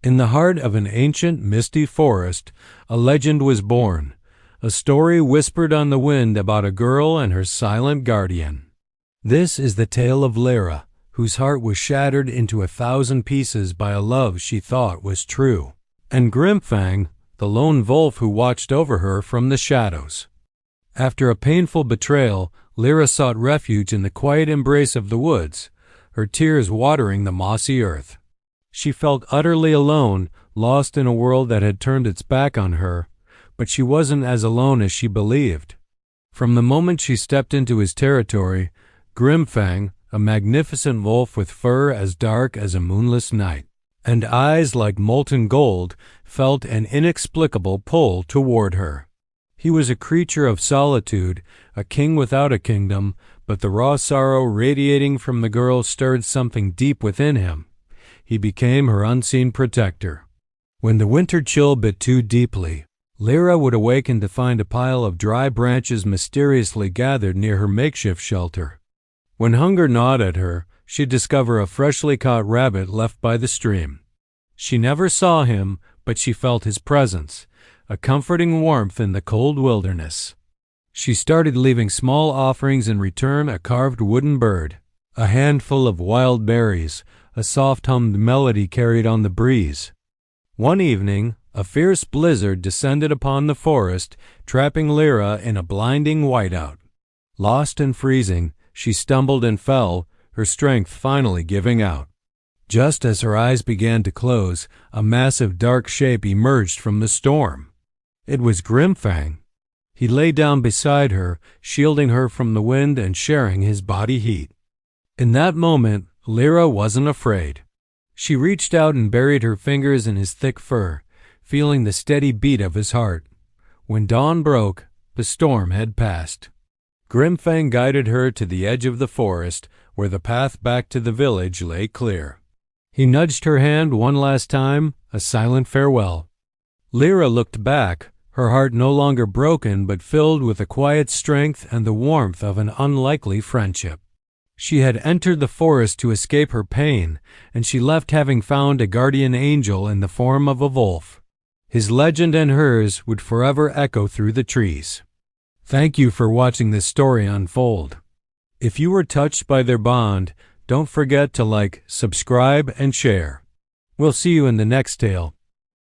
In the heart of an ancient, misty forest, a legend was born, a story whispered on the wind about a girl and her silent guardian. This is the tale of Lyra, whose heart was shattered into 1,000 pieces by a love she thought was true, and Grimfang, the lone wolf who watched over her from the shadows. After a painful betrayal, Lyra sought refuge in the quiet embrace of the woods, her tears watering the mossy earth. She felt utterly alone, lost in a world that had turned its back on her, but she wasn't as alone as she believed. From the moment she stepped into his territory, Grimfang, a magnificent wolf with fur as dark as a moonless night, and eyes like molten gold, felt an inexplicable pull toward her. He was a creature of solitude, a king without a kingdom, but the raw sorrow radiating from the girl stirred something deep within him. He became her unseen protector. When the winter chill bit too deeply, Lyra would awaken to find a pile of dry branches mysteriously gathered near her makeshift shelter. When hunger gnawed at her, she'd discover a freshly caught rabbit left by the stream. She never saw him, but she felt his presence, a comforting warmth in the cold wilderness. She started leaving small offerings in return: a carved wooden bird, a handful of wild berries, a soft-hummed melody carried on the breeze. One evening, a fierce blizzard descended upon the forest, trapping Lyra in a blinding whiteout. Lost and freezing, she stumbled and fell, her strength finally giving out. Just as her eyes began to close, a massive dark shape emerged from the storm. It was Grimfang. He lay down beside her, shielding her from the wind and sharing his body heat. In that moment, Lyra wasn't afraid. She reached out and buried her fingers in his thick fur, feeling the steady beat of his heart. When dawn broke, the storm had passed. Grimfang guided her to the edge of the forest, where the path back to the village lay clear. He nudged her hand one last time, a silent farewell. Lyra looked back, her heart no longer broken but filled with a quiet strength and the warmth of an unlikely friendship. She had entered the forest to escape her pain, and she left having found a guardian angel in the form of a wolf. His legend and hers would forever echo through the trees. Thank you for watching this story unfold. If you were touched by their bond, don't forget to like, subscribe, and share. We'll see you in the next tale.